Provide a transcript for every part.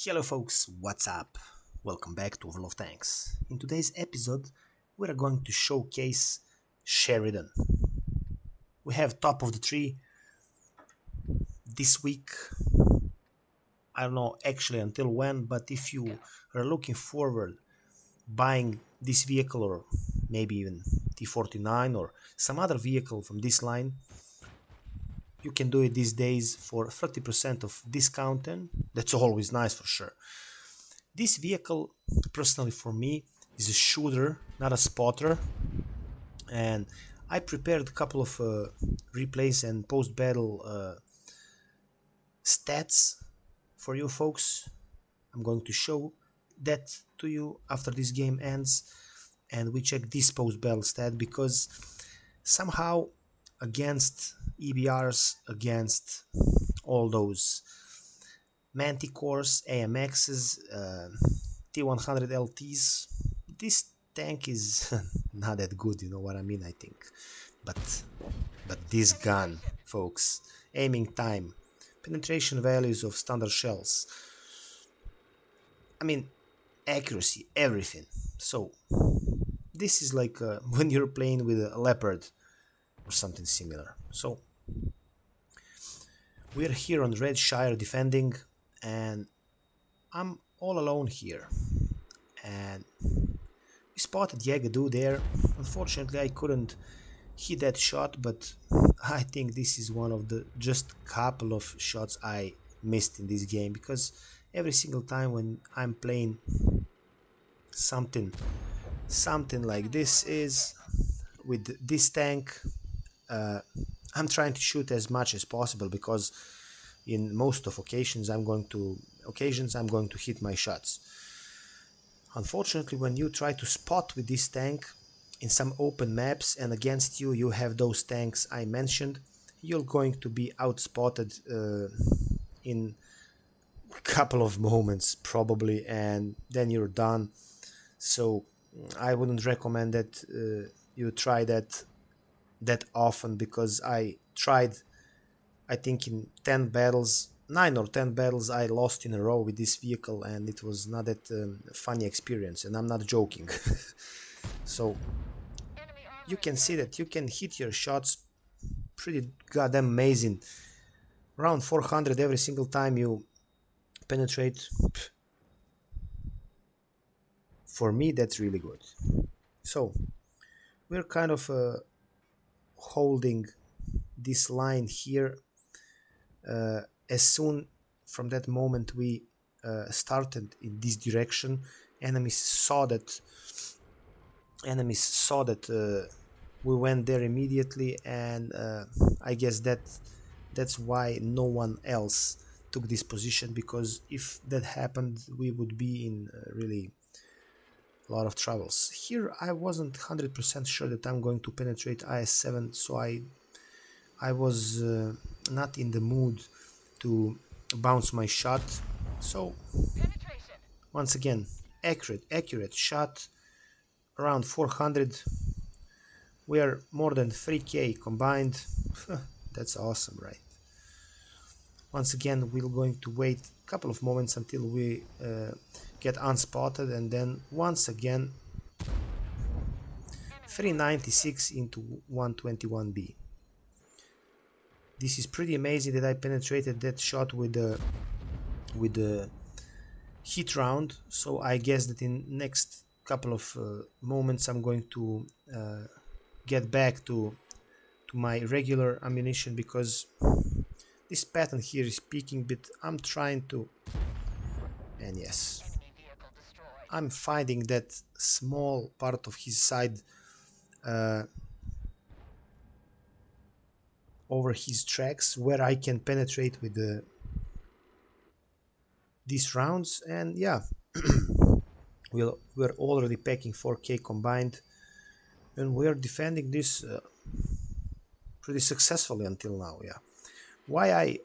Hello folks, what's up? Welcome back to Overall of Tanks. In today's episode, we are going to showcase Sheridan. We have top of the tree this week. I don't know actually until when, but if you are looking forward buying this vehicle or maybe even T49 or some other vehicle from this line, you can do it these days for 30% of discount, and that's always nice for sure. This vehicle, personally for me, is a shooter, not a spotter, and I prepared a couple of replays and post-battle stats for you folks. I'm going to show that to you after this game ends, and we check this post-battle stat because somehow against EBRs, against all those Manticores, AMXs, T100 LTs, this tank is not that good, you know what I mean, I think. But this gun, folks, aiming time, penetration values of standard shells, I mean, accuracy, everything. So, this is like when you're playing with a leopard or something similar. So, we're here on Red Shire defending, and I'm all alone here. And we spotted Yagadu there. Unfortunately, I couldn't hit that shot, but I think this is one of the just couple of shots I missed in this game, because every single time when I'm playing something like this is with this tank, I'm trying to shoot as much as possible, because in most of occasions I'm going to hit my shots. Unfortunately, when you try to spot with this tank in some open maps and against you have those tanks I mentioned, you're going to be outspotted in a couple of moments probably, and then you're done. So I wouldn't recommend that you try that often, because I tried, I think in 10 battles, 9 or 10 battles I lost in a row with this vehicle, and it was not that funny experience, and I'm not joking. So you can see that you can hit your shots pretty goddamn amazing. Around 400 every single time you penetrate. For me, that's really good. So we're kind of holding this line here. As soon from that moment we started in this direction, enemies saw that we went there immediately, and I guess that's why no one else took this position, because if that happened we would be in really a lot of troubles. Here I wasn't 100% sure that I'm going to penetrate IS-7, so I was not in the mood to bounce my shot. So once again, accurate shot, around 400. We are more than 3k combined. That's awesome, right? Once again, we're going to wait a couple of moments until we get unspotted, and then once again 396 into 121B. This is pretty amazing that I penetrated that shot with the hit round. So I guess that in next couple of moments I'm going to get back to my regular ammunition, because this pattern here is peaking, but I'm trying to, and yes, I'm finding that small part of his side over his tracks where I can penetrate with these rounds, and yeah, we're already packing 4k combined, and we're defending this pretty successfully until now. Yeah, why I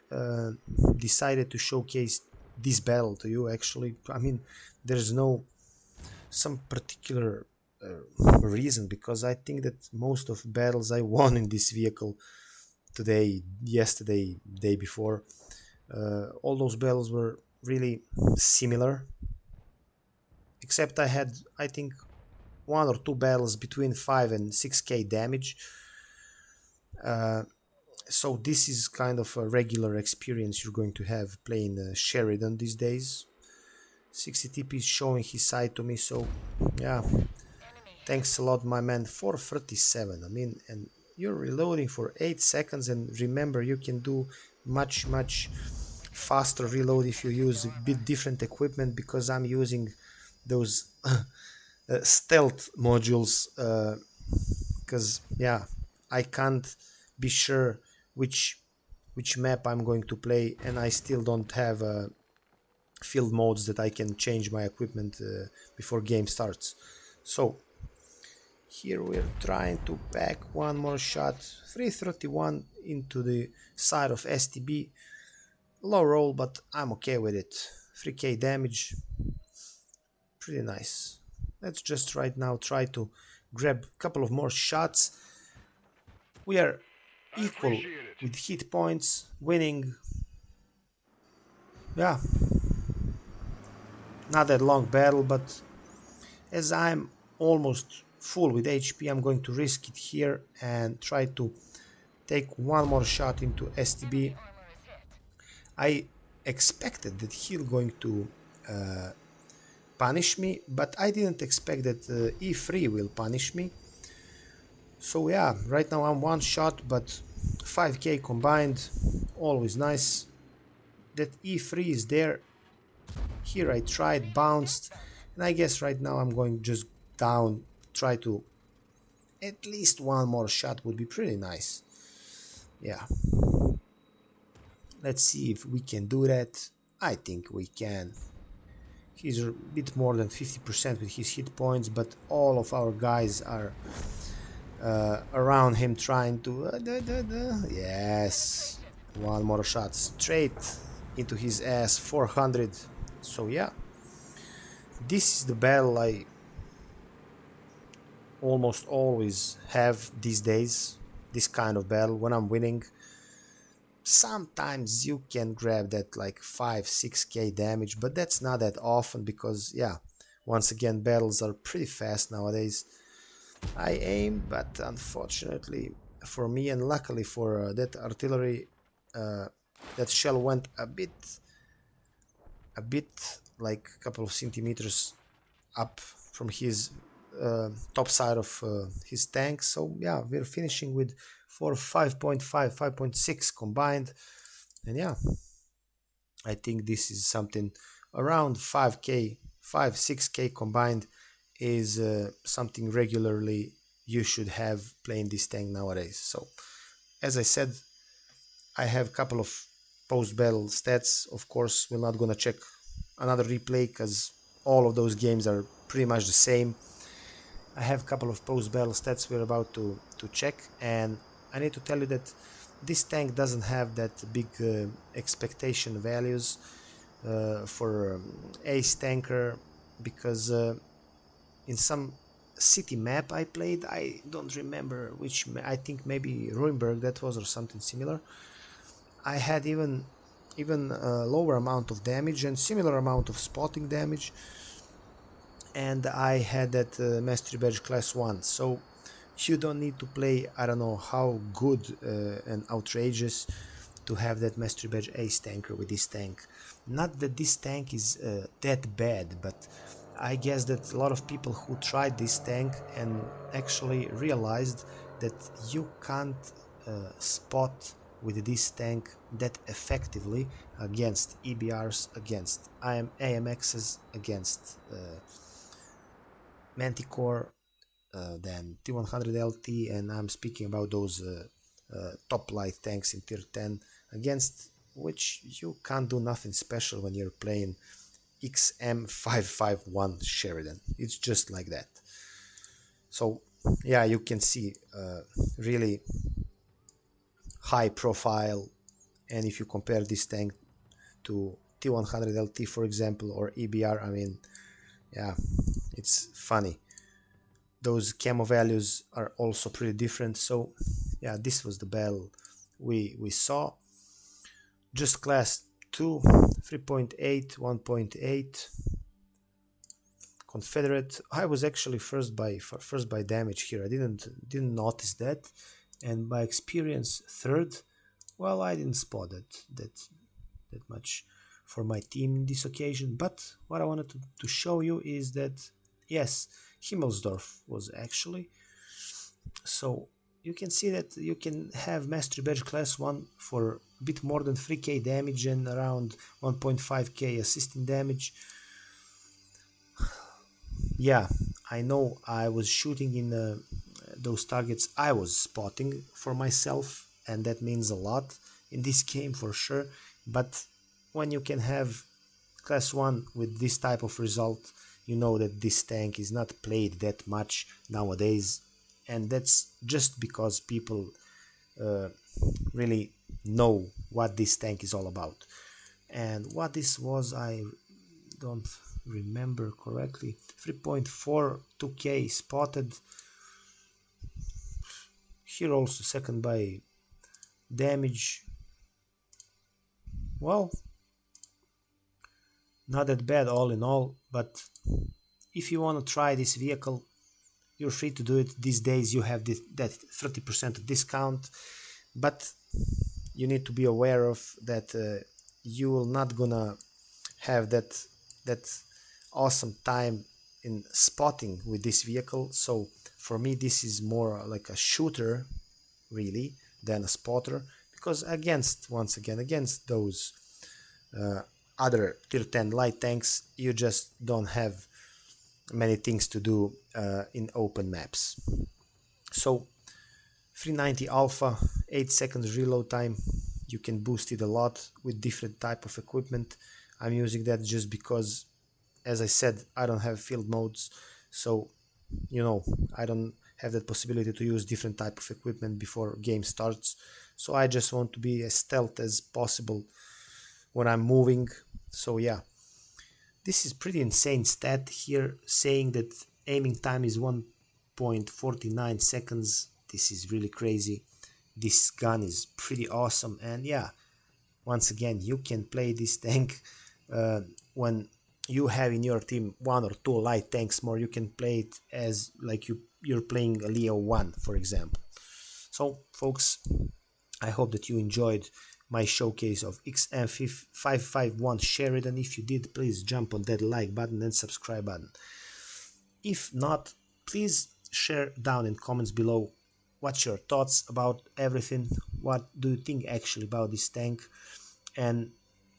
decided to showcase this battle to you, actually, I mean, there's no some particular reason, because I think that most of battles I won in this vehicle today, yesterday, day before, all those battles were really similar, except I had, I think, one or two battles between 5 and 6k damage. So this is kind of a regular experience you're going to have playing Sheridan these days. 60 TP is showing his side to me, so yeah, thanks a lot, my man. 437, I mean, and you're reloading for 8 seconds, and remember, you can do much faster reload if you use a bit different equipment, because I'm using those stealth modules, because yeah, I can't be sure which which map I'm going to play, and I still don't have field modes that I can change my equipment before game starts. So here we're trying to pack one more shot. 331 into the side of STB. Low roll, but I'm okay with it. 3k damage, pretty nice. Let's just right now try to grab a couple of more shots. We are equal with hit points, winning. Yeah, not that long battle, but as I'm almost full with HP, I'm going to risk it here and try to take one more shot into STB. I expected that he'll going to punish me, but I didn't expect that E3 will punish me. So yeah, right now I'm one shot, but 5k combined, always nice. That E3 is there. Here I tried, bounced, and I guess right now I'm going just down, try to at least one more shot would be pretty nice. Yeah, let's see if we can do that. I think we can. He's a bit more than 50% with his hit points, but all of our guys are around him trying to... Yes, one more shot straight into his ass, 400. So yeah, this is the battle I almost always have these days. This kind of battle when I'm winning. Sometimes you can grab that like 5-6k damage, but that's not that often because yeah, once again, battles are pretty fast nowadays. I aim, but unfortunately for me and luckily for that artillery, that shell went a bit like a couple of centimeters up from his top side of his tank. So yeah, we're finishing with for 5.5, 5.6 combined, and yeah, I think this is something around 5k, 5, 6k combined is something regularly you should have playing this tank nowadays. So as I said, I have a couple of post-battle stats. Of course, we're not gonna check another replay because all of those games are pretty much the same. I have a couple of post-battle stats we're about to check, and I need to tell you that this tank doesn't have that big expectation values for ace tanker, because in some city map I played, I don't remember which, I think maybe Ruinberg that was or something similar, I had even a lower amount of damage and similar amount of spotting damage, and I had that mastery badge class 1. So you don't need to play, I don't know how good and outrageous to have that mastery badge ace tanker with this tank. Not that this tank is that bad, but I guess that a lot of people who tried this tank and actually realized that you can't spot with this tank that effectively against EBRs, against AMXs, against Manticore, then T100LT, and I'm speaking about those top light tanks in tier 10, against which you can't do nothing special when you're playing XM551 Sheridan. It's just like that. So yeah, you can see really high profile, and if you compare this tank to T100LT, for example, or EBR, I mean, yeah, it's funny. Those camo values are also pretty different. So yeah, this was the battle we saw. Just class 2, 3.8, 1.8. Confederate. I was actually first by damage here. I didn't notice that, and by experience third. Well, I didn't spot that much for my team in this occasion. But what I wanted to show you is that yes, Himmelsdorf was actually. So you can see that you can have Mastery Badge class 1 for a bit more than 3k damage and around 1.5k assisting damage. Yeah, I know I was shooting in those targets I was spotting for myself, and that means a lot in this game for sure. But when you can have class 1 with this type of result, you know that this tank is not played that much nowadays, and that's just because people uh, really know what this tank is all about. And what this was, I don't remember correctly. 3.4 2k spotted here, also second by damage. Well, not that bad all in all, but if you want to try this vehicle, you're free to do it. These days you have that 30% discount, but you need to be aware of that you will not gonna have that awesome time in spotting with this vehicle. So for me this is more like a shooter really than a spotter, because once again against those uh, other tier 10 light tanks you just don't have many things to do in open maps. So 390 alpha, 8 seconds reload time, you can boost it a lot with different type of equipment. I'm using that just because, as I said, I don't have field modes, so I don't have that possibility to use different type of equipment before game starts. So I just want to be as stealth as possible when I'm moving. So yeah, this is pretty insane stat here, saying that aiming time is 1.49 seconds. This is really crazy. This gun is pretty awesome, and yeah, once again, you can play this tank when you have in your team one or two light tanks more. You can play it as like you're playing a Leo 1, for example. So folks, I hope that you enjoyed my showcase of XM551 Sheridan. If you did, please jump on that like button and subscribe button. If not, please share down in comments below what's your thoughts about everything. What do you think actually about this tank, and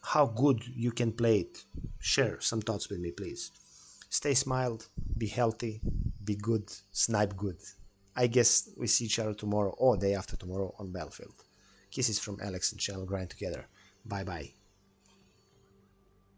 how good you can play it? Share some thoughts with me, please. Stay smiled, be healthy, be good, snipe good. I guess we see each other tomorrow or day after tomorrow on Battlefield. Kisses from Alex and Channel Grind Together. Bye bye.